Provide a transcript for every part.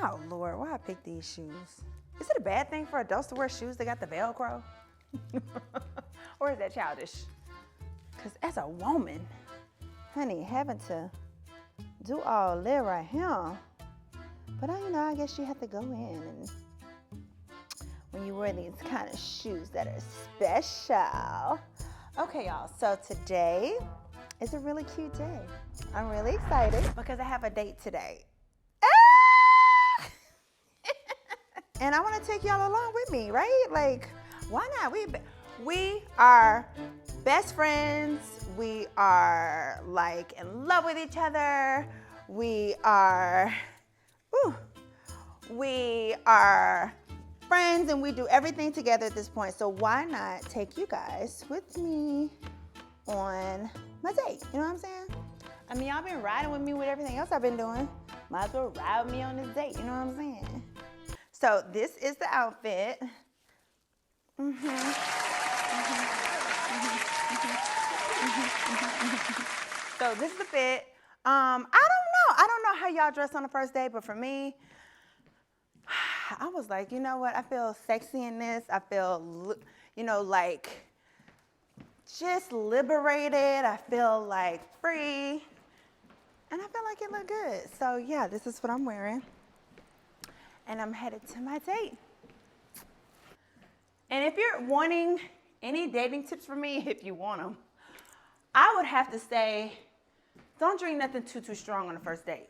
Oh, Lord, why I pick these shoes? Is it a bad thing for adults to wear shoes that got the Velcro? Or is that childish? Because as a woman, honey, having to do all that right here. But I guess you have to go in and when you wear these kind of shoes that are special. Okay, y'all, so today is a really cute day. I'm really excited because I have a date today. And I want to take y'all along with me, right? Like, why not? We are best friends. We are like in love with each other. We are friends, and we do everything together at this point. So why not take you guys with me on my date? You know what I'm saying? I mean, y'all been riding with me with everything else I've been doing. Might as well ride with me on this date. You know what I'm saying? So this is the outfit. So this is the fit. I don't know how y'all dress on the first date, but for me, I was like, you know what? I feel sexy in this. I feel, like just liberated. I feel like free. And I feel like it looked good. So yeah, this is what I'm wearing. And I'm headed to my date. And if you're wanting any dating tips from me, if you want them, I would have to say, don't drink nothing too strong on the first date.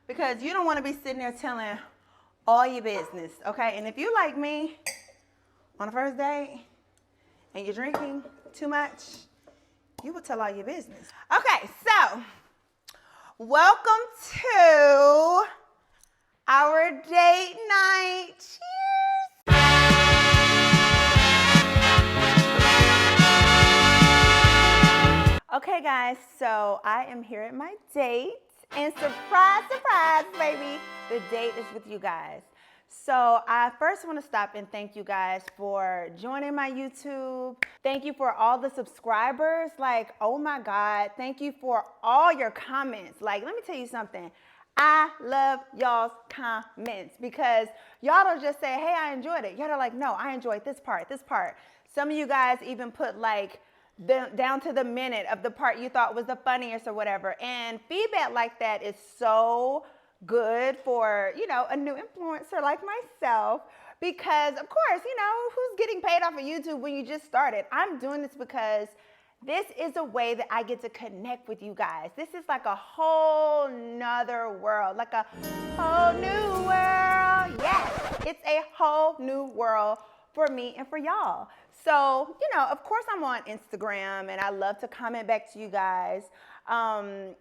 Because you don't want to be sitting there telling all your business, okay? And if you like me on the first date and you're drinking too much, you will tell all your business. Okay, so welcome to our date night. Cheers. Okay, guys, so I am here at my date. And surprise, surprise, baby, the date is with you guys. So I first want to stop and thank you guys for joining my YouTube. Thank you for all the subscribers. Like, oh my God, thank you for all your comments. Like, let me tell you something. I love y'all's comments because y'all don't just say, hey, I enjoyed it. Y'all are like, no, I enjoyed this part, this part. Some of you guys even put like, down to the minute of the part you thought was the funniest or whatever. And feedback like that is so good for, a new influencer like myself. Because of course, who's getting paid off of YouTube when you just started? I'm doing this because this is a way that I get to connect with you guys. This is like a whole nother world, like a whole new world. Yes, it's a whole new world for me and for y'all. So, of course I'm on Instagram and I love to comment back to you guys,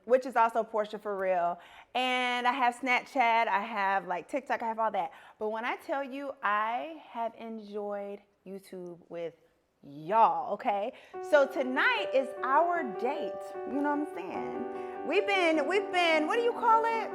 which is also Portia for Real. And I have Snapchat, I have like TikTok, I have all that. But when I tell you I have enjoyed YouTube with y'all, okay? So tonight is our date, you know what I'm saying? We've been, what do you call it?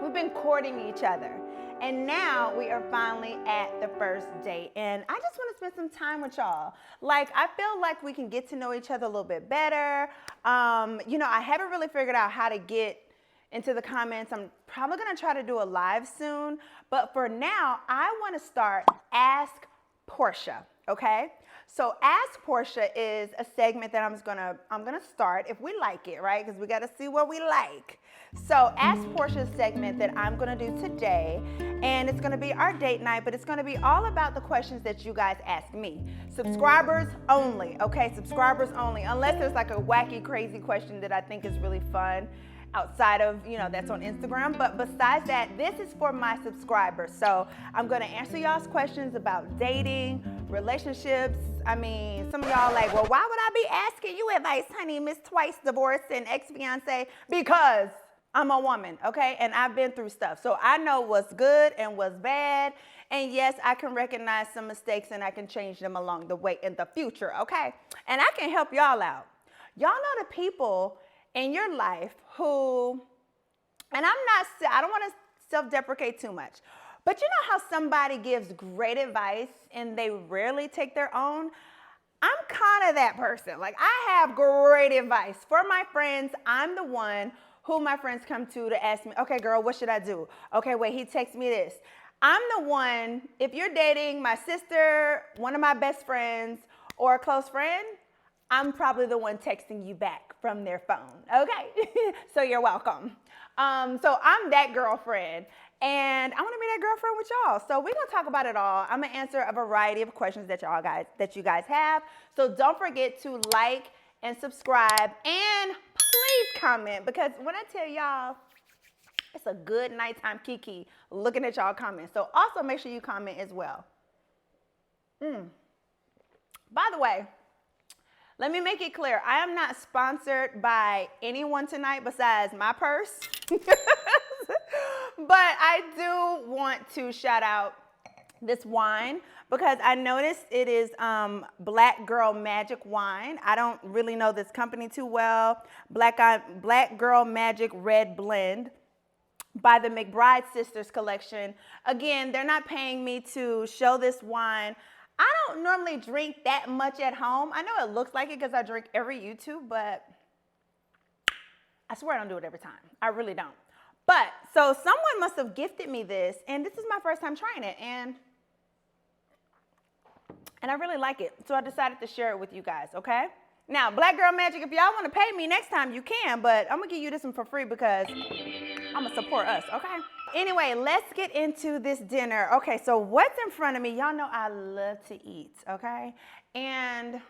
We've been courting each other. And now we are finally at the first date. And I just want to spend some time with y'all. Like, I feel like we can get to know each other a little bit better. I haven't really figured out how to get into the comments. I'm probably going to try to do a live soon. But for now, I want to start Ask Portia, okay? So Ask Portia is a segment that I'm gonna start if we like it, right? Because we got to see what we like. So Ask Portia is a segment that I'm gonna do today, and it's gonna be our date night, but it's gonna be all about the questions that you guys ask me. Subscribers only, okay? Subscribers only, unless there's like a wacky, crazy question that I think is really fun outside of, that's on Instagram. But besides that, this is for my subscribers. So I'm gonna answer y'all's questions about dating, relationships. I mean, some of y'all like, well, why would I be asking you advice, honey, Miss Twice divorced and ex-fiance? Because I'm a woman, okay? And I've been through stuff. So I know what's good and what's bad. And yes, I can recognize some mistakes and I can change them along the way in the future, okay? And I can help y'all out. Y'all know the people in your life who, and I don't want to self-deprecate too much, but you know how somebody gives great advice and they rarely take their own? I'm kind of that person. Like, I have great advice. For my friends, I'm the one who my friends come to ask me, okay, girl, what should I do? Okay, wait, he texts me this. I'm the one, if you're dating my sister, one of my best friends, or a close friend, I'm probably the one texting you back from their phone, okay? So you're welcome. So I'm that girlfriend, and I want to be that girlfriend with y'all. So we're gonna talk about it all. I'm gonna answer a variety of questions that you guys have. So don't forget to like and subscribe, and please comment, because when I tell y'all, it's a good nighttime kiki looking at y'all comments. So also make sure you comment as well. By the way, let me make it clear. I am not sponsored by anyone tonight besides my purse. But I do want to shout out this wine because I noticed it is Black Girl Magic wine. I don't really know this company too well. Black Girl Magic Red Blend by the McBride Sisters collection. Again, they're not paying me to show this wine. I don't normally drink that much at home. I know it looks like it because I drink every YouTube, but I swear I don't do it every time. I really don't. But, so someone must have gifted me this, and this is my first time trying it, and I really like it. So I decided to share it with you guys, okay? Now, Black Girl Magic, if y'all want to pay me next time, you can, but I'm going to give you this one for free because I'm going to support us, okay? Anyway, let's get into this dinner. Okay, so what's in front of me? Y'all know I love to eat, okay? And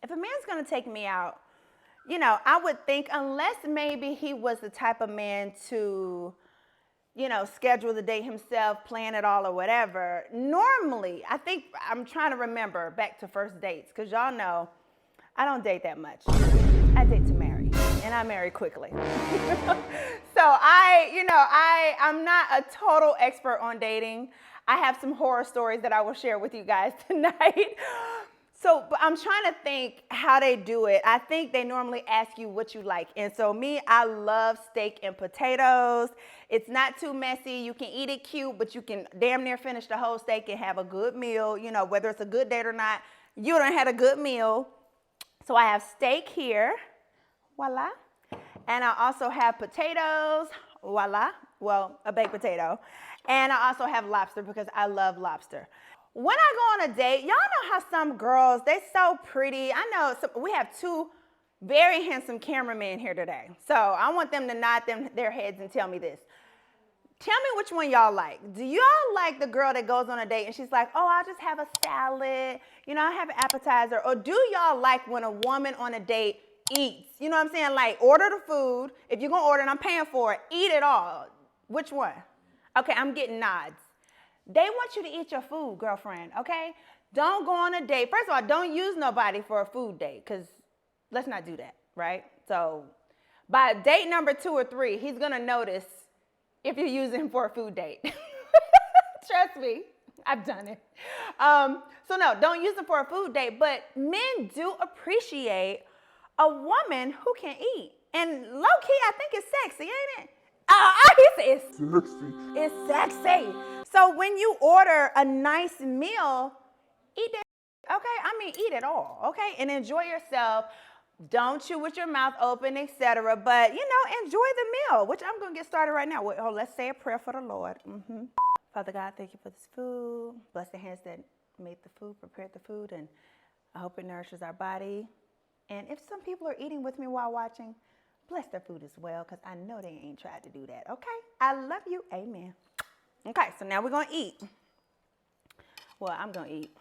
if a man's going to take me out, you know, I would think, unless maybe he was the type of man to, you know, schedule the date himself, plan it all or whatever. Normally, I think, I'm trying to remember back to first dates, because y'all know I don't date that much. I date to marry, and I marry quickly. So I'm not a total expert on dating. I have some horror stories that I will share with you guys tonight. So, but I'm trying to think how they do it. I think they normally ask you what you like. And so me, I love steak and potatoes. It's not too messy. You can eat it cute, but you can damn near finish the whole steak and have a good meal. You know, whether it's a good date or not, you done had a good meal. So I have steak here, voila. And I also have potatoes, voila. Well, a baked potato. And I also have lobster because I love lobster. When I go on a date, y'all know how some girls, they so pretty. I know we have two very handsome cameramen here today. So I want them to nod their heads and tell me this. Tell me which one y'all like. Do y'all like the girl that goes on a date and she's like, oh, I'll just have a salad, you know, I'll have an appetizer? Or do y'all like when a woman on a date eats? You know what I'm saying? Like, order the food. If you're going to order and I'm paying for it, eat it all. Which one? Okay, I'm getting nods. They want you to eat your food, girlfriend, okay? Don't go on a date. First of all, don't use nobody for a food date, because let's not do that, right? So by date number 2 or 3, he's going to notice if you're using him for a food date. Trust me, I've done it. So no, don't use him for a food date, but men do appreciate a woman who can eat. And low-key, I think it's sexy, ain't it? He said it's sexy. It's sexy. So when you order a nice meal, eat that, okay? I mean, eat it all, okay? And enjoy yourself. Don't chew with your mouth open, etc. But, you know, enjoy the meal, which I'm going to get started right now. Oh, let's say a prayer for the Lord. Father God, thank you for this food. Bless the hands that made the food, prepared the food, and I hope it nourishes our body. And if some people are eating with me while watching, bless their food as well, because I know they ain't tried to do that, okay? I love you. Amen. Okay, so now we're going to eat. Well, I'm going to eat.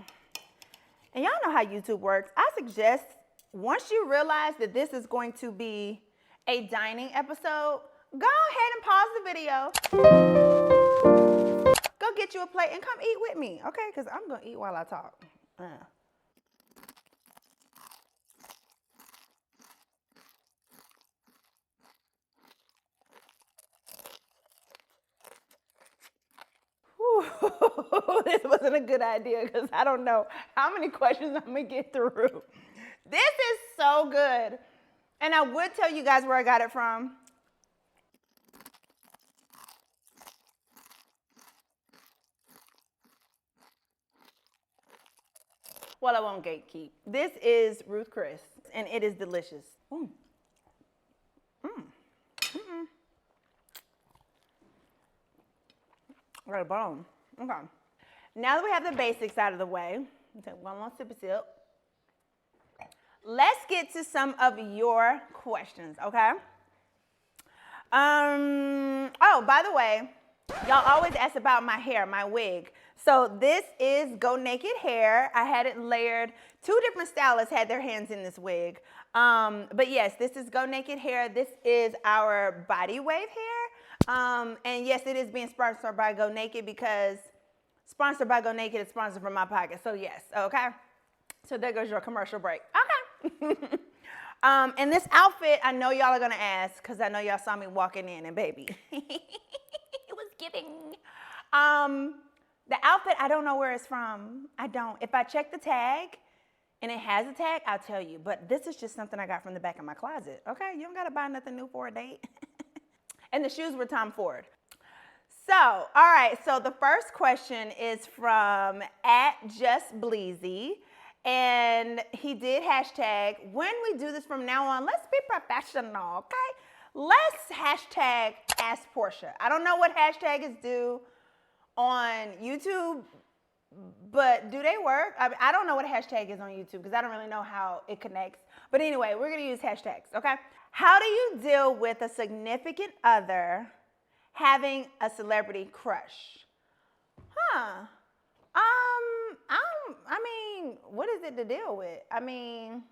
And y'all know how YouTube works. I suggest once you realize that this is going to be a dining episode, go ahead and pause the video. Go get you a plate and come eat with me, okay? Because I'm going to eat while I talk. This wasn't a good idea because I don't know how many questions I'm going to get through. This is so good. And I would tell you guys where I got it from. Well, I won't gatekeep. This is Ruth Chris, and it is delicious. Right, bone. Okay. Now that we have the basics out of the way, take one more sip of sip. Let's get to some of your questions, okay? Oh, by the way, y'all always ask about my hair, my wig. So this is Go Naked hair. I had it layered. 2 different stylists had their hands in this wig. But yes, this is Go Naked hair. This is our body wave hair. And yes, it is being sponsored by Go Naked because sponsored by Go Naked is sponsored from my pocket. So yes, okay. So there goes your commercial break. Okay. And this outfit, I know y'all are gonna ask because I know y'all saw me walking in and baby, it was giving. The outfit, I don't know where it's from. I don't. If I check the tag and it has a tag, I'll tell you. But this is just something I got from the back of my closet. Okay, you don't gotta buy nothing new for a date. And the shoes were Tom Ford. So, all right, so the first question is from @JustBleezy. And he did hashtag, when we do this from now on, let's be professional, okay? Let's hashtag Ask Portia. I don't know what hashtag is due on YouTube, but do they work? I don't know what a hashtag is on YouTube because I don't really know how it connects. But anyway, we're gonna use hashtags, okay? How do you deal with a significant other having a celebrity crush? I mean, what is it to deal with? I mean,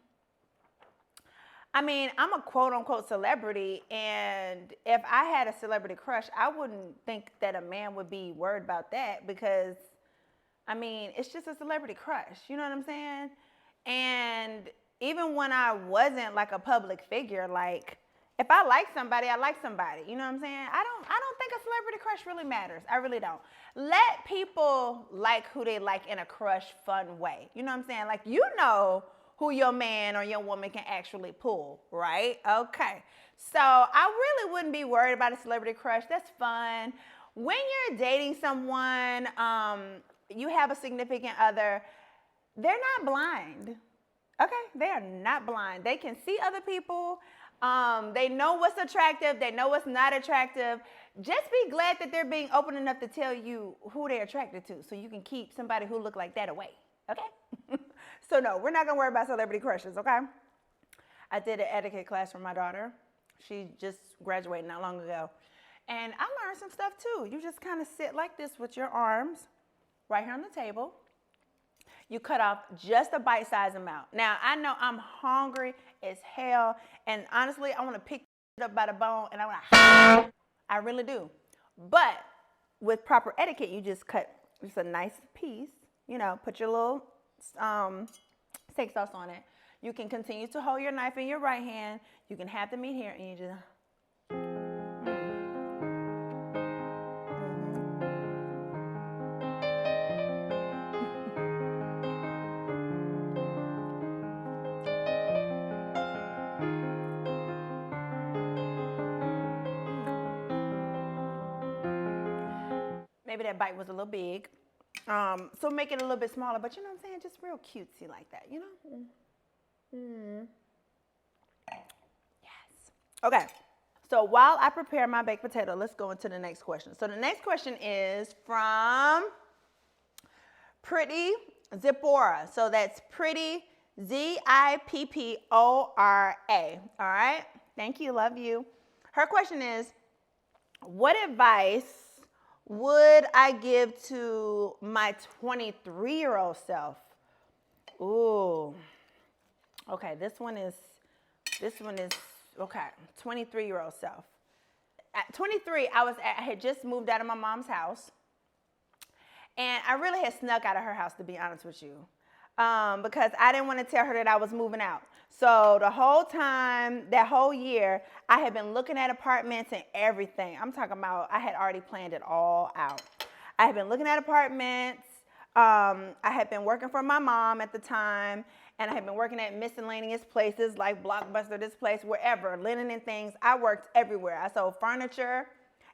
I'm a quote unquote celebrity, and if I had a celebrity crush, I wouldn't think that a man would be worried about that because, I mean, it's just a celebrity crush. You know what I'm saying? And even when I wasn't like a public figure, like if I like somebody, I like somebody. You know what I'm saying? I don't think a celebrity crush really matters. I really don't. Let people like who they like in a crush fun way. You know what I'm saying? Like, you know who your man or your woman can actually pull, right? Okay. So I really wouldn't be worried about a celebrity crush. That's fun. When you're dating someone, you have a significant other, they're not blind. Okay? They are not blind. They can see other people. They know what's attractive. They know what's not attractive. Just be glad that they're being open enough to tell you who they're attracted to so you can keep somebody who look like that away. Okay? So no, we're not going to worry about celebrity crushes, okay? I did an etiquette class for my daughter. She just graduated not long ago. And I learned some stuff too. You just kind of sit like this with your arms right here on the table. You cut off just a bite-sized amount. Now, I know I'm hungry as hell, and honestly, I want to pick it up by the bone, and I really do. But with proper etiquette, you just cut just a nice piece, you know, put your little steak sauce on it. You can continue to hold your knife in your right hand. You can have the meat here, and you just... Maybe that bite was a little big. So make it a little bit smaller, but you know what I'm saying? Just real cutesy like that, you know? Yes. Okay. So while I prepare my baked potato, let's go into the next question. So the next question is from Pretty Zippora. So that's Pretty Zippora. All right. Thank you. Love you. Her question is, what advice would I give to my 23-year-old self? Ooh. Okay, this one is okay. 23-year-old self. At 23, I had just moved out of my mom's house, and I really had snuck out of her house, to be honest with you, because I didn't want to tell her that I was moving out. So the whole time, that whole year, I had been looking at apartments and everything. I'm talking about I had already planned it all out. I had been looking at apartments. I had been working for my mom at the time, and I had been working at miscellaneous places like Blockbuster, this place, wherever, linen and things. I worked everywhere. I sold furniture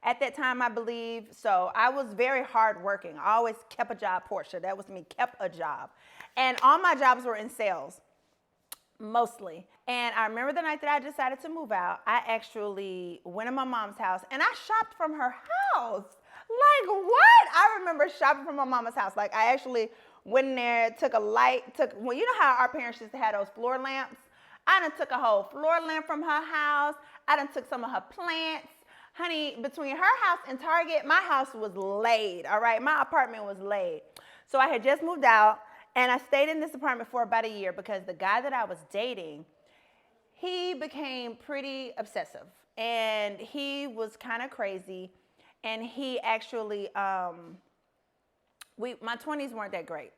at that time, I believe. So I was very hardworking. I always kept a job, Portia. That was me, kept a job. And all my jobs were in sales, mostly. And I remember the night that I decided to move out, I actually went to my mom's house and I shopped from her house. Like, what? remember shopping from my mama's house. Like, I actually went in there, well, you know how our parents used to have those floor lamps? I done took a whole floor lamp from her house. I done took some of her plants. Honey, between her house and Target, my house was laid, all right? My apartment was laid. So I had just moved out, and I stayed in this apartment for about a year because the guy that I was dating, he became pretty obsessive, and he was kind of crazy, and he actually, my 20s weren't that great.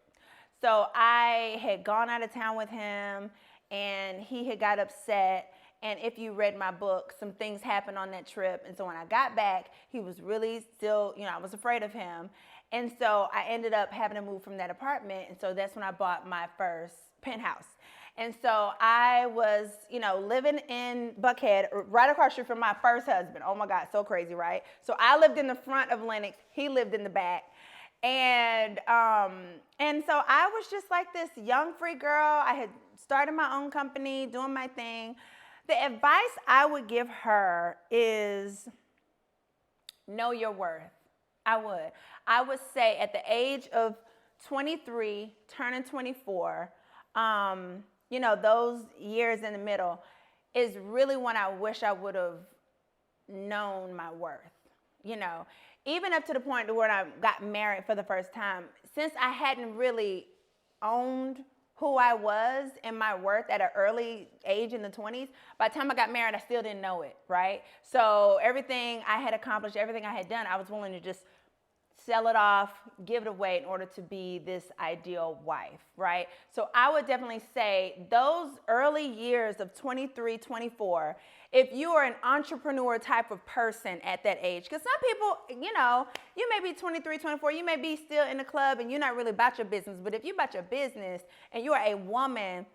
So I had gone out of town with him, and he had got upset. And if you read my book, some things happened on that trip. And so when I got back, he was really still, I was afraid of him. And so I ended up having to move from that apartment. And so that's when I bought my first penthouse. And so I was, living in Buckhead, right across the street from my first husband. Oh my God, so crazy, right? So I lived in the front of Lenox. He lived in the back. And so I was just like this young free girl. I had started my own company, doing my thing. The advice I would give her is know your worth. I would say at the age of 23, turning 24, those years in the middle is really when I wish I would have known my worth. Even up to the point to where I got married for the first time, since I hadn't really owned who I was and my worth at an early age in the 20s, by the time I got married, I still didn't know it, right? So everything I had accomplished, everything I had done, I was willing to just sell it off, give it away in order to be this ideal wife, right? So I would definitely say those early years of 23, 24, if you are an entrepreneur type of person at that age, because some people, you may be 23, 24, you may be still in the club and you're not really about your business, but if you're about your business and you are a woman,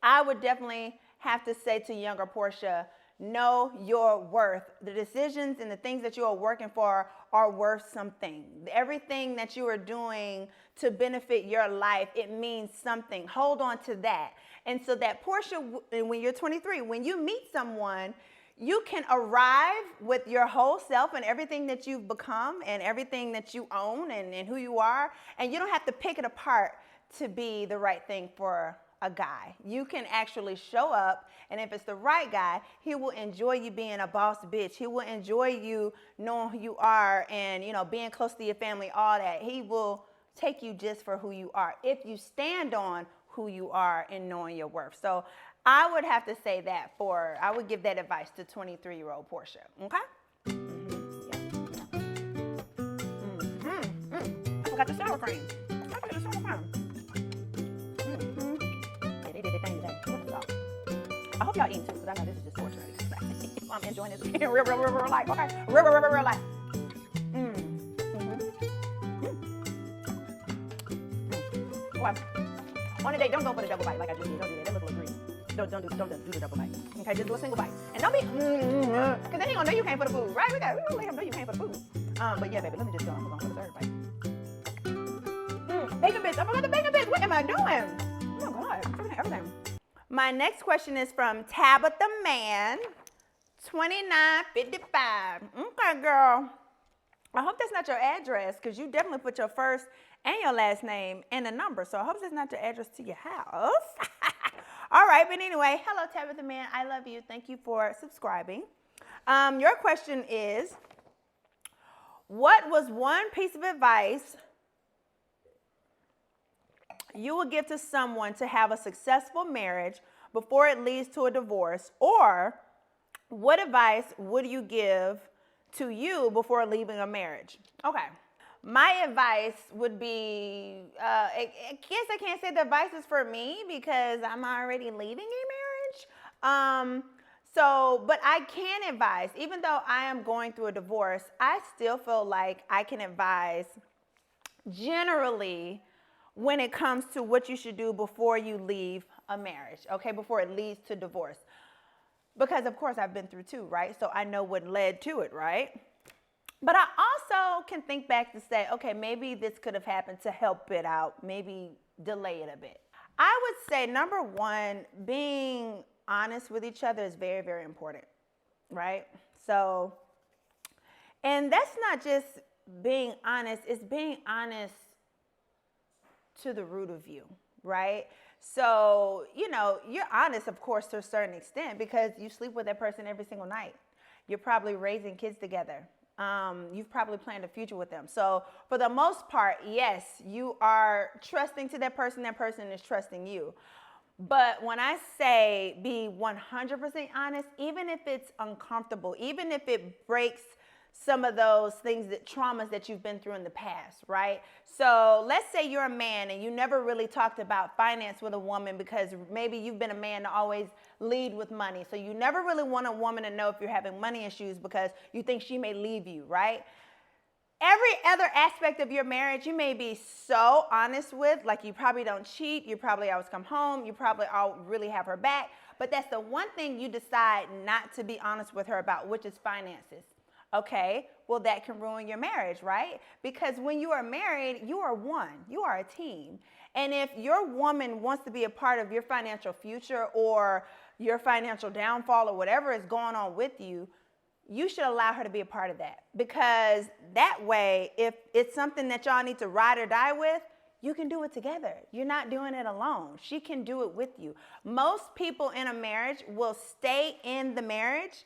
I would definitely have to say to younger Portia, know your worth. The decisions and the things that you are working for are worth something. Everything that you are doing to benefit your life, it means something. Hold on to that. And so that Portia, when you're 23, when you meet someone, you can arrive with your whole self and everything that you've become and everything that you own and who you are. And you don't have to pick it apart to be the right thing for a guy. You can actually show up, and if it's the right guy, he will enjoy you being a boss bitch. He will enjoy you knowing who you are and, being close to your family, all that. He will take you just for who you are if you stand on who you are and knowing your worth. So I would have to say that I would give that advice to 23-year-old Portia. Okay? I forgot the sour cream. I hope y'all eating too, because I know this is just torture. I'm enjoying this real life. Okay, real life. Well, on a date, don't go for the double bite like I just did. Don't do that. That looks a little greedy. Don't do the double bite. Okay, just do a single bite, and don't be because then he gonna know you came for the food, right? We gotta let him know you came for the food. But yeah, baby, let me just go. I'm going for the third bite. Bacon bits. I forgot the bacon bits. What am I doing? Oh my God, everything. My next question is from Tabitha Mann, 2955. Okay, girl. I hope that's not your address, because you definitely put your first and your last name and a number. So I hope that's not your address to your house. All right, but anyway, hello, Tabitha Mann. I love you. Thank you for subscribing. Your question is, what was one piece of advice you will give to someone to have a successful marriage before it leads to a divorce? Or what advice would you give to you before leaving a marriage? Okay. My advice would be, I guess I can't say the advice is for me because I'm already leaving a marriage. But I can advise, even though I am going through a divorce, I still feel like I can advise generally when it comes to what you should do before you leave a marriage, okay, before it leads to divorce. Because, of course, I've been through two, right? So I know what led to it, right? But I also can think back to say, okay, maybe this could have happened to help it out, maybe delay it a bit. I would say, number one, being honest with each other is very, very important, right? So, and that's not just being honest is being honest to the root of you, right? So, you're honest, of course, to a certain extent because you sleep with that person every single night. You're probably raising kids together. You've probably planned a future with them. So, for the most part, yes, you are trusting to that person is trusting you. But when I say be 100% honest, even if it's uncomfortable, even if it breaks some of those things, that traumas that you've been through in the past, right? So let's say you're a man and you never really talked about finance with a woman because maybe you've been a man to always lead with money. So you never really want a woman to know if you're having money issues because you think she may leave you, right? Every other aspect of your marriage, you may be so honest with, like you probably don't cheat, you probably always come home, you probably all really have her back, but that's the one thing you decide not to be honest with her about, which is finances. Okay, well, that can ruin your marriage, right? Because when you are married, you are one, you are a team. And if your woman wants to be a part of your financial future or your financial downfall or whatever is going on with you, you should allow her to be a part of that. Because that way, if it's something that y'all need to ride or die with, you can do it together. You're not doing it alone. She can do it with you. Most people in a marriage will stay in the marriage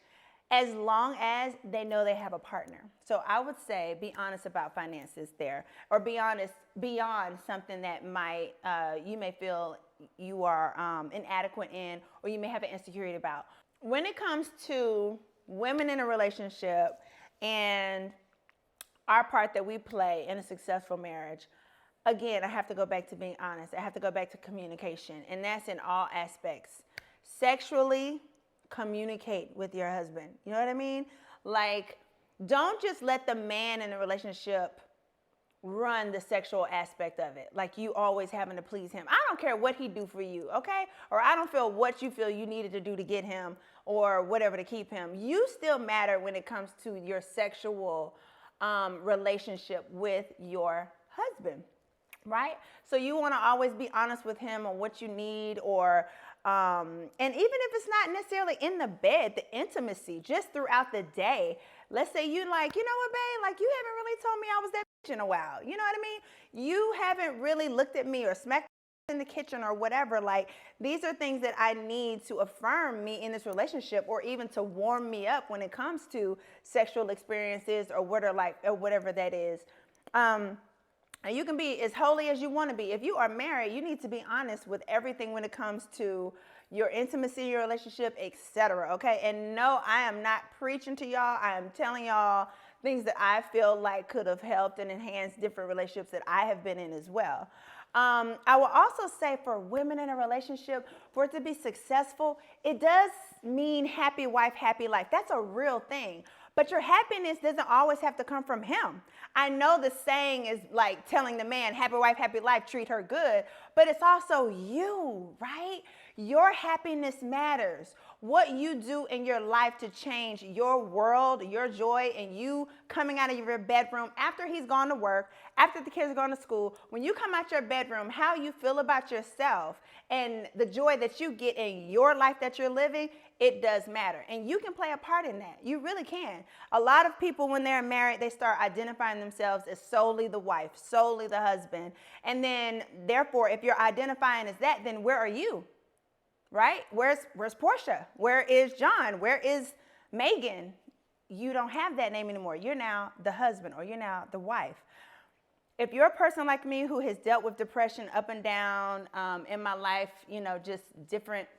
as long as they know they have a partner. So I would say be honest about finances there, or be honest beyond something that might you may feel you are inadequate in, or you may have an insecurity about. When it comes to women in a relationship and our part that we play in a successful marriage, again, I have to go back to being honest. I have to go back to communication, and that's in all aspects. Sexually, communicate with your husband. You know what I mean? Like, don't just let the man in the relationship run the sexual aspect of it. Like you always having to please him. I don't care what he do for you, okay? Or I don't feel what you feel you needed to do to get him or whatever to keep him. You still matter when it comes to your sexual relationship with your husband, right? So you want to always be honest with him on what you need, or and even if it's not necessarily in the bed, the intimacy just throughout the day. Let's say you like, you know what, babe, like you haven't really told me I was that bitch in a while. You know what I mean? You haven't really looked at me or smacked in the kitchen or whatever. Like, these are things that I need to affirm me in this relationship, or even to warm me up when it comes to sexual experiences or what are like, or whatever that is. And you can be as holy as you want to be. If you are married, you need to be honest with everything when it comes to your intimacy, your relationship, etc. Okay? And no, I am not preaching to y'all. I am telling y'all things that I feel like could have helped and enhanced different relationships that I have been in as well. I will also say, for women in a relationship, for it to be successful, it does mean happy wife, happy life. That's a real thing. But your happiness doesn't always have to come from him. I know the saying is like telling the man, happy wife, happy life, treat her good. But it's also you, right? Your happiness matters. What you do in your life to change your world, your joy, and you coming out of your bedroom after he's gone to work, after the kids are going to school, when you come out your bedroom, how you feel about yourself and the joy that you get in your life that you're living, it does matter. And you can play a part in that. You really can. A lot of people, when they're married, they start identifying themselves as solely the wife, solely the husband. And then, therefore, if you're identifying as that, then where are you? Right? Where's Portia? Where is John? Where is Megan? You don't have that name anymore. You're now the husband, or you're now the wife. If you're a person like me who has dealt with depression up and down in my life, you know, just different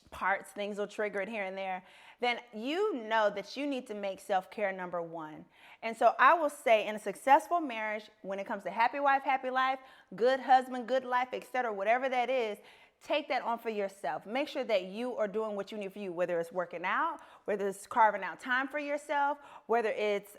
parts, things will trigger it here and there, then you know that you need to make self-care number one. And so I will say, in a successful marriage, when it comes to happy wife, happy life, good husband, good life, etc., whatever that is, take that on for yourself. Make sure that you are doing what you need for you, whether it's working out, whether it's carving out time for yourself, whether it's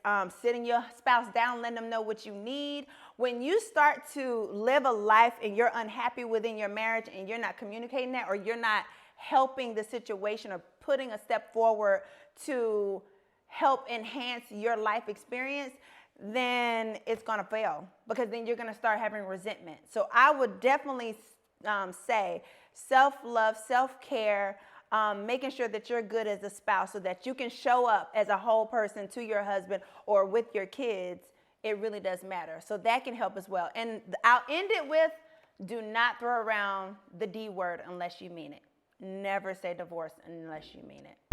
sitting your spouse down, letting them know what you need. When you start to live a life and you're unhappy within your marriage and you're not communicating that, or you're not helping the situation or putting a step forward to help enhance your life experience, then it's going to fail, because then you're going to start having resentment. So I would definitely say self-love, self-care, making sure that you're good as a spouse so that you can show up as a whole person to your husband or with your kids it really does matter. So that can help as well. And I'll end it with, do not throw around the D word unless you mean it. Never say divorce unless you mean it.